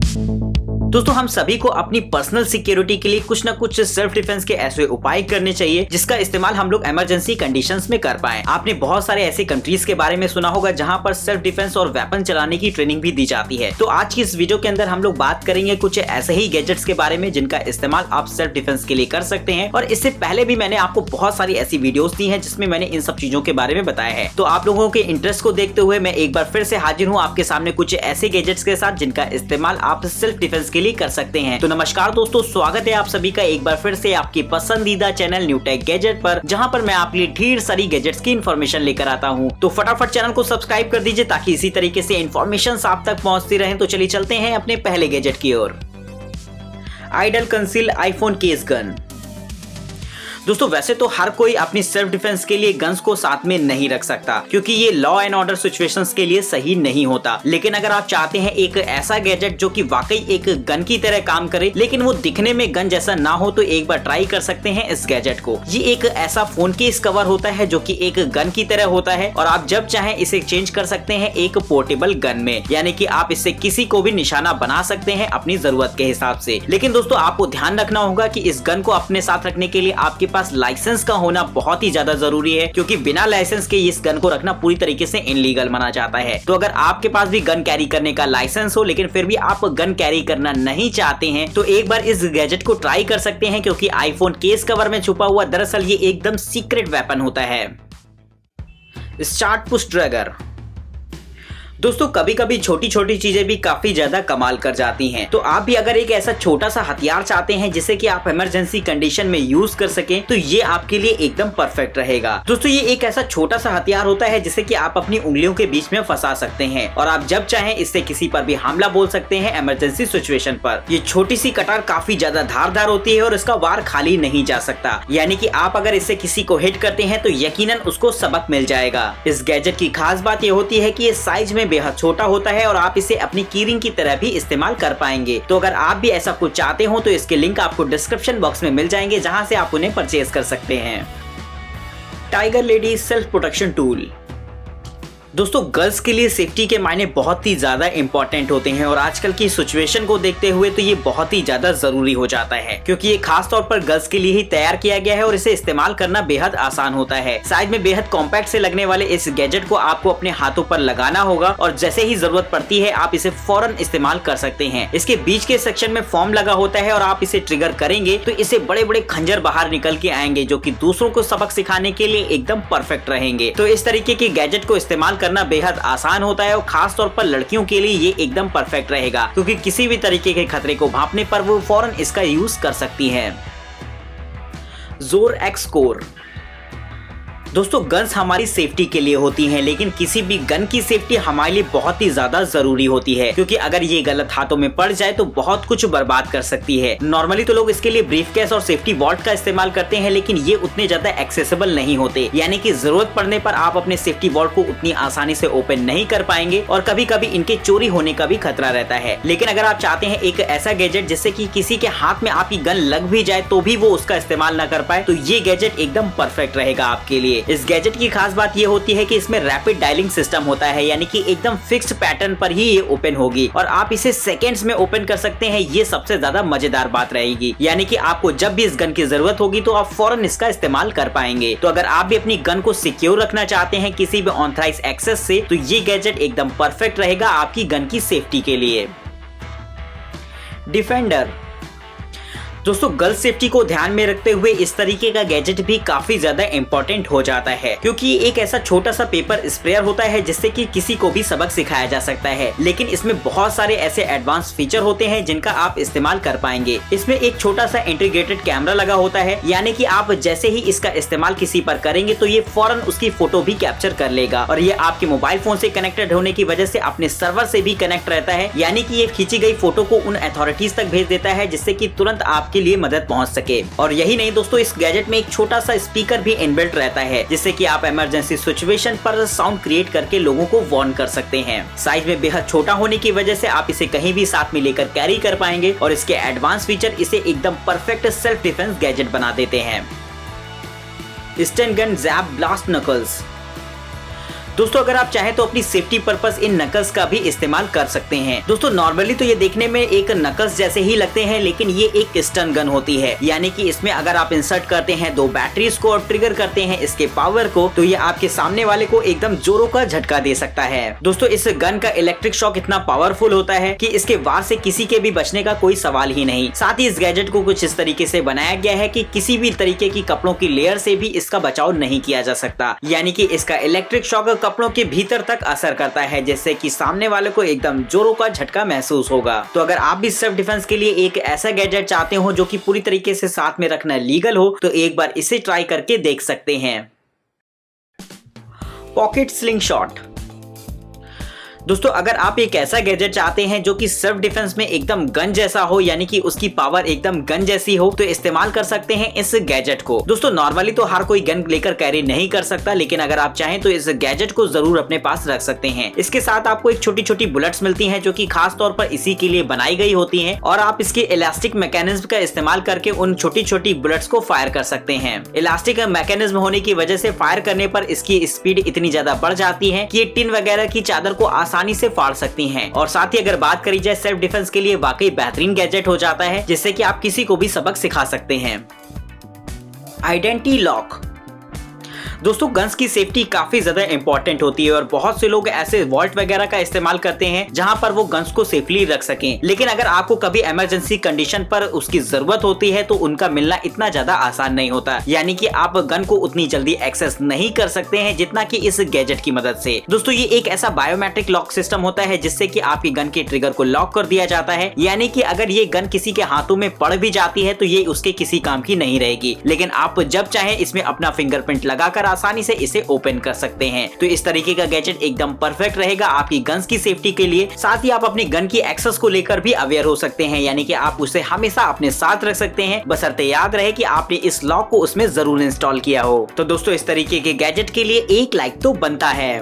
दोस्तों हम सभी को अपनी पर्सनल सिक्योरिटी के लिए कुछ न कुछ सेल्फ डिफेंस के ऐसे उपाय करने चाहिए जिसका इस्तेमाल हम लोग इमरजेंसी कंडीशंस में कर पाएं। आपने बहुत सारे ऐसे कंट्रीज के बारे में सुना होगा जहां पर सेल्फ डिफेंस और वेपन चलाने की ट्रेनिंग भी दी जाती है। तो आज की इस वीडियो के अंदर हम लोग बात करेंगे कुछ ऐसे ही गैजेट्स के बारे में जिनका इस्तेमाल आप सेल्फ डिफेंस के लिए कर सकते हैं। और इससे पहले भी मैंने आपको बहुत सारी ऐसी वीडियोस दी है जिसमें मैंने इन सब चीजों के बारे में बताया है। तो आप लोगों के इंटरेस्ट को देखते हुए मैं एक बार फिर से हाजिर हूँ आपके सामने कुछ ऐसे गैजेट्स के साथ जिनका इस्तेमाल आप सेल्फ डिफेंस के लिए कर सकते हैं। तो नमस्कार दोस्तों, स्वागत है आप सभी का एक बार फिर से आपकी पसंदीदा चैनल न्यू टेक गैजेट पर, जहां पर मैं आपके लिए ढेर सारी गैजेट्स की इन्फॉर्मेशन लेकर आता हूं। तो फटाफट चैनल को सब्सक्राइब कर दीजिए ताकि इसी तरीके से इन्फॉर्मेशन आप तक पहुंचती रहे। तो चलिए चलते हैं अपने पहले गैजेट की ओर। Ideal conceal iPhone case gun. दोस्तों वैसे तो हर कोई अपनी सेल्फ डिफेंस के लिए गन्स को साथ में नहीं रख सकता क्योंकि ये लॉ एंड ऑर्डर सिचुएशंस के लिए सही नहीं होता। लेकिन अगर आप चाहते हैं एक ऐसा गैजेट जो कि वाकई एक गन की तरह काम करे लेकिन वो दिखने में गन जैसा ना हो, तो एक बार ट्राई कर सकते हैं इस गैजेट को। ये एक ऐसा फोन केस कवर होता है जो कि एक गन की तरह होता है और आप जब चाहें इसे चेंज कर सकते हैं एक पोर्टेबल गन में, यानी कि आप इससे किसी को भी निशाना बना सकते हैं अपनी जरूरत के हिसाब से। लेकिन दोस्तों आपको ध्यान रखना होगा कि इस गन को अपने साथ रखने के लिए आपके पास लाइसेंस का होना बहुत ही ज्यादा जरूरी है, क्योंकि बिना लाइसेंस के इस गन को रखना पूरी तरीके से इनलीगल माना जाता है। तो अगर आपके पास भी गन कैरी करने का लाइसेंस हो लेकिन फिर भी आप गन कैरी करना नहीं चाहते हैं तो एक बार इस गैजेट को ट्राई कर सकते हैं, क्योंकि आईफोन केस कवर में छुपा हुआ दरअसल ये एकदम सीक्रेट वेपन होता है। Start push trigger. दोस्तों कभी कभी छोटी छोटी चीजें भी काफी ज्यादा कमाल कर जाती हैं। तो आप भी अगर एक ऐसा छोटा सा हथियार चाहते हैं जिसे कि आप इमरजेंसी कंडीशन में यूज कर सकें तो ये आपके लिए एकदम परफेक्ट रहेगा। दोस्तों ये एक ऐसा छोटा सा हथियार होता है जिसे कि आप अपनी उंगलियों के बीच में फंसा सकते हैं और आप जब चाहें इससे किसी पर भी हमला बोल सकते हैं इमरजेंसी सिचुएशन पर। ये छोटी सी कटार काफी ज्यादा धारदार होती है और इसका वार खाली नहीं जा सकता, यानी कि आप अगर इससे किसी को हिट करते हैं तो यकीनन उसको सबक मिल जाएगा। इस गैजेट की खास बात ये होती है कि ये साइज में बेहद छोटा होता है और आप इसे अपनी कीरिंग की तरह भी इस्तेमाल कर पाएंगे। तो अगर आप भी ऐसा कुछ चाहते हो तो इसके लिंक आपको डिस्क्रिप्शन बॉक्स में मिल जाएंगे, जहां से आप उन्हें परचेज कर सकते हैं। Tiger lady self protection tool. दोस्तों गर्ल्स के लिए सेफ्टी के मायने बहुत ही ज्यादा इंपॉर्टेंट होते हैं और आजकल की सिचुएशन को देखते हुए तो ये बहुत ही ज्यादा जरूरी हो जाता है, क्योंकि ये खास तौर पर गर्ल्स के लिए ही तैयार किया गया है और इसे इस्तेमाल करना बेहद आसान होता है। साइज में बेहद कॉम्पैक्ट से लगने वाले इस गैजेट को आपको अपने हाथों पर लगाना होगा और जैसे ही जरूरत पड़ती है आप इसे फौरन इस्तेमाल कर सकते हैं। इसके बीच के सेक्शन में फॉर्म लगा होता है और आप इसे ट्रिगर करेंगे तो इससे बड़े बड़े खंजर बाहर निकल के आएंगे जो कि दूसरों को सबक सिखाने के लिए एकदम परफेक्ट रहेंगे। तो इस तरीके के गैजेट को इस्तेमाल करना बेहद आसान होता है और खास तौर पर लड़कियों के लिए ये एकदम परफेक्ट रहेगा, क्योंकि किसी भी तरीके के खतरे को भांपने पर वो फौरन इसका यूज कर सकती हैं। जोर एक्स कोर। दोस्तों गन्स हमारी सेफ्टी के लिए होती हैं, लेकिन किसी भी गन की सेफ्टी हमारे लिए बहुत ही ज्यादा जरूरी होती है, क्योंकि अगर ये गलत हाथों में पड़ जाए तो बहुत कुछ बर्बाद कर सकती है। नॉर्मली तो लोग इसके लिए ब्रीफकेस और सेफ्टी वॉल्ट का इस्तेमाल करते हैं, लेकिन ये उतने ज्यादा एक्सेसिबल नहीं होते, यानी कि जरूरत पड़ने पर आप अपने सेफ्टी वॉल्ट को उतनी आसानी से ओपन नहीं कर पाएंगे और कभी कभी इनके चोरी होने का भी खतरा रहता है। लेकिन अगर आप चाहते हैं एक ऐसा गैजेट जिससे कि किसी के हाथ में आपकी गन लग भी जाए तो भी वो उसका इस्तेमाल न कर पाए, तो ये गैजेट एकदम परफेक्ट रहेगा आपके लिए। इस गैजेट की खास बात ये होती है कि इसमें रैपिड डायलिंग सिस्टम होता है, यानी कि एकदम फिक्स्ड पैटर्न पर ही ये ओपन होगी और आप इसे सेकंड्स में ओपन कर सकते हैं। ये सबसे ज्यादा मजेदार बात रहेगी, यानी कि आपको जब भी इस गन की जरूरत होगी तो आप फौरन इसका इस्तेमाल कर पाएंगे। तो अगर आप भी अपनी गन को सिक्योर रखना चाहते हैं किसी भी ऑथराइज्ड एक्सेस से, तो ये गैजेट एकदम परफेक्ट रहेगा आपकी गन की सेफ्टी के लिए। डिफेंडर। दोस्तों गर्ल्स सेफ्टी को ध्यान में रखते हुए इस तरीके का गैजेट भी काफी ज्यादा इंपॉर्टेंट हो जाता है, क्योंकि ये एक ऐसा छोटा सा पेपर स्प्रेयर होता है जिससे कि किसी को भी सबक सिखाया जा सकता है। लेकिन इसमें बहुत सारे ऐसे एडवांस फीचर होते हैं जिनका आप इस्तेमाल कर पाएंगे। इसमें एक छोटा सा इंटीग्रेटेड कैमरा लगा होता है, यानी कि आप जैसे ही इसका इस्तेमाल किसी पर करेंगे तो ये फौरन उसकी फोटो भी कैप्चर कर लेगा और ये आपके मोबाइल फोन से कनेक्टेड होने की वजह से अपने सर्वर से भी कनेक्ट रहता है, यानी कि ये खींची गई फोटो को उन अथॉरिटीज तक भेज देता है जिससे कि तुरंत आपके लिए मदद पहुंच सके। और यही नहीं दोस्तों, इस गैजेट में एक छोटा सा स्पीकर भी इनबिल्ट रहता है जिससे कि आप इमरजेंसी सिचुएशन पर साउंड क्रिएट करके लोगों को वार्न कर सकते हैं। साइज में बेहद छोटा होने की वजह से आप इसे कहीं भी साथ में लेकर कैरी कर पाएंगे और इसके एडवांस फीचर इसे एकदम परफेक्ट सेल्फ डिफेंस गैजेट बना देते हैं। स्टन गन जैब ब्लास्ट नकल्स। दोस्तों अगर आप चाहें तो अपनी सेफ्टी पर्पस इन नकल्स का भी इस्तेमाल कर सकते हैं। दोस्तों नॉर्मली तो ये देखने में एक नकल्स जैसे ही लगते हैं, लेकिन ये एक पिस्टन गन होती है, यानी कि इसमें अगर आप इंसर्ट करते हैं 2 बैटरीज को और ट्रिगर करते हैं इसके पावर को, तो ये आपके सामने वाले को एकदम जोरों का झटका दे सकता है। दोस्तों इस गन का इलेक्ट्रिक शॉक इतना पावरफुल होता है कि इसके वार से किसी के भी बचने का कोई सवाल ही नहीं। साथ ही इस गैजेट को कुछ इस तरीके से बनाया गया है कि किसी भी तरीके की कपड़ों की लेयर से भी इसका बचाव नहीं किया जा सकता, यानी कि इसका इलेक्ट्रिक शॉक कपड़ों के भीतर तक असर करता है, जिससे कि सामने वाले को एकदम जोरों का झटका महसूस होगा। तो अगर आप भी सेल्फ डिफेंस के लिए एक ऐसा गैजेट चाहते हो जो कि पूरी तरीके से साथ में रखना लीगल हो, तो एक बार इसे ट्राई करके देख सकते हैं। Pocket sling shot. दोस्तों अगर आप एक ऐसा गैजेट चाहते हैं जो कि सेल्फ डिफेंस में एकदम गन जैसा हो, यानी कि उसकी पावर एकदम गन जैसी हो, तो इस्तेमाल कर सकते हैं इस गैजेट को। दोस्तों नॉर्मली तो हर कोई गन लेकर कैरी नहीं कर सकता, लेकिन अगर आप चाहें तो इस गैजेट को जरूर अपने पास रख सकते हैं। इसके साथ आपको एक छोटी छोटी बुलेट्स मिलती हैं जो कि खास तौर पर इसी के लिए बनाई गई होती हैं, और आप इसके इलास्टिक मैकेनिज्म का इस्तेमाल करके उन छोटी छोटी बुलेट्स को फायर कर सकते हैं। इलास्टिक मैकेनिज्म होने की वजह से फायर करने पर इसकी स्पीड इतनी ज्यादा बढ़ जाती है कि ये टिन वगैरह की चादर को आसानी से फाड़ सकती हैं। और साथ ही अगर बात करी जाए सेल्फ डिफेंस के लिए वाकई बेहतरीन गैजेट हो जाता है, जिससे कि आप किसी को भी सबक सिखा सकते हैं। Identity lock. दोस्तों गन्स की सेफ्टी काफी ज्यादा इंपॉर्टेंट होती है और बहुत से लोग ऐसे वॉल्ट वगैरह का इस्तेमाल करते हैं जहां पर वो गन्स को सेफली रख सकें, लेकिन अगर आपको कभी इमरजेंसी कंडीशन पर उसकी जरूरत होती है तो उनका मिलना इतना ज्यादा आसान नहीं होता, यानी कि आप गन को उतनी जल्दी एक्सेस नहीं कर सकते हैं जितना कि इस गैजेट की मदद से। दोस्तों ये एक ऐसा बायोमेट्रिक लॉक सिस्टम होता है जिससे कि आपकी गन के ट्रिगर को लॉक कर दिया जाता है, यानी कि अगर ये गन किसी के हाथों में पड़ भी जाती है तो ये उसके किसी काम की नहीं रहेगी, लेकिन आप जब चाहे इसमें अपना फिंगरप्रिंट लगाकर आसानी से इसे ओपन कर सकते हैं। तो इस तरीके का गैजेट एकदम परफेक्ट रहेगा आपकी गन्स की सेफ्टी के लिए। साथ ही आप अपनी गन की एक्सेस को लेकर भी अवेयर हो सकते हैं, यानी कि आप उसे हमेशा अपने साथ रख सकते हैं, बशर्ते याद रहे कि आपने इस लॉक को उसमें जरूर इंस्टॉल किया हो। तो दोस्तों इस तरीके के गैजेट के लिए एक लाइक तो बनता है।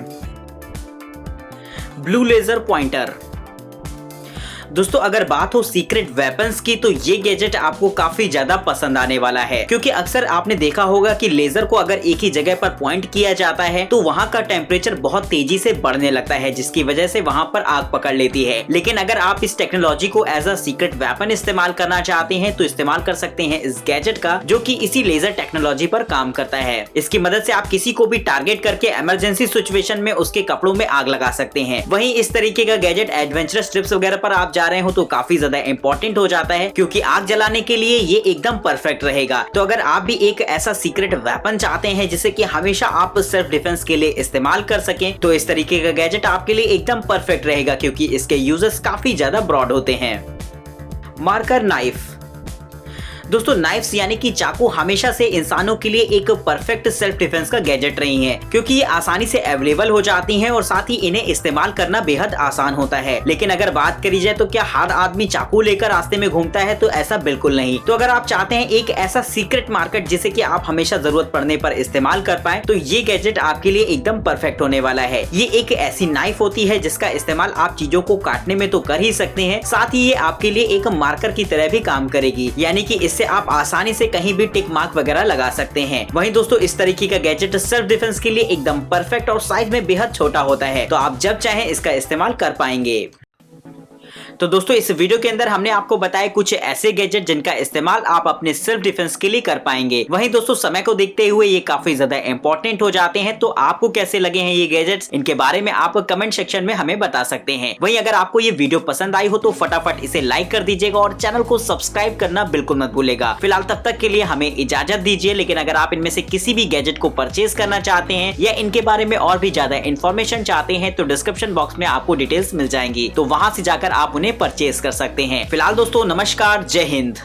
Blue laser pointer. दोस्तों अगर बात हो सीक्रेट वेपन्स की तो ये गैजेट आपको काफी ज्यादा पसंद आने वाला है, क्योंकि अक्सर आपने देखा होगा कि लेजर को अगर एक ही जगह पर पॉइंट किया जाता है तो वहां का टेम्परेचर बहुत तेजी से बढ़ने लगता है, जिसकी वजह से वहां पर आग पकड़ लेती है। लेकिन अगर आप इस टेक्नोलॉजी को एज अ सीक्रेट वेपन इस्तेमाल करना चाहते हैं तो इस्तेमाल कर सकते हैं इस गैजेट का, जो कि इसी लेजर टेक्नोलॉजी पर काम करता है। इसकी मदद से आप किसी को भी टारगेट करके इमरजेंसी सिचुएशन में उसके कपड़ों में आग लगा सकते हैं। वहीं इस तरीके का गैजेट एडवेंचरस ट्रिप्स वगैरह पर आप जा रहे हो तो काफी ज्यादा इंपॉर्टेंट हो जाता है, क्योंकि आग जलाने के लिए ये एकदम परफेक्ट रहेगा। तो अगर आप भी एक ऐसा सीक्रेट वेपन चाहते हैं जिसे कि हमेशा आप सेल्फ डिफेंस के लिए इस्तेमाल कर सकें, तो इस तरीके का गैजेट आपके लिए एकदम परफेक्ट रहेगा, क्योंकि इसके यूजेस काफी ज्यादा ब्रॉड होते हैं। Marker knife. दोस्तों नाइफ्स यानी कि चाकू हमेशा से इंसानों के लिए एक परफेक्ट सेल्फ डिफेंस का गैजेट रही हैं, क्योंकि ये आसानी से अवेलेबल हो जाती हैं और साथ ही इन्हें इस्तेमाल करना बेहद आसान होता है। लेकिन अगर बात करी जाए तो क्या हर आदमी चाकू लेकर रास्ते में घूमता है, तो ऐसा बिल्कुल नहीं। तो अगर आप चाहते हैं एक ऐसा सीक्रेट मार्केट जिसे कि आप हमेशा जरूरत पड़ने पर इस्तेमाल कर पाए, तो ये गैजेट आपके लिए एकदम परफेक्ट होने वाला है। ये एक ऐसी नाइफ होती है जिसका इस्तेमाल आप चीजों को काटने में तो कर ही सकते हैं, साथ ही ये आपके लिए एक मार्कर की तरह भी काम करेगी, यानी कि इससे आप आसानी से कहीं भी टिक मार्क वगैरह लगा सकते हैं। वहीं दोस्तों इस तरीके का गैजेट सेल्फ डिफेंस के लिए एकदम परफेक्ट और साइज में बेहद छोटा होता है, तो आप जब चाहें इसका इस्तेमाल कर पाएंगे। तो दोस्तों इस वीडियो के अंदर हमने आपको बताया कुछ ऐसे गैजेट जिनका इस्तेमाल आप अपने सेल्फ डिफेंस के लिए कर पाएंगे। वहीं दोस्तों समय को देखते हुए ये काफी ज्यादा इंपॉर्टेंट हो जाते हैं, तो आपको कैसे लगे हैं ये गैजेट्स, इनके बारे में आप कमेंट सेक्शन में हमें बता सकते हैं। वहीं अगर आपको ये वीडियो पसंद आई हो तो फटाफट इसे लाइक कर दीजिएगा और चैनल को सब्सक्राइब करना बिल्कुल मत भूलेगा। फिलहाल तब तक के लिए हमें इजाजत दीजिए, लेकिन अगर आप इनमें से किसी भी गैजेट को परचेज करना चाहते हैं या इनके बारे में और भी ज्यादा इन्फॉर्मेशन चाहते हैं तो डिस्क्रिप्शन बॉक्स में आपको डिटेल्स मिल जाएंगी, तो वहां से जाकर आप उन्हें परचेज कर सकते हैं। फिलहाल दोस्तों नमस्कार, जय हिंद।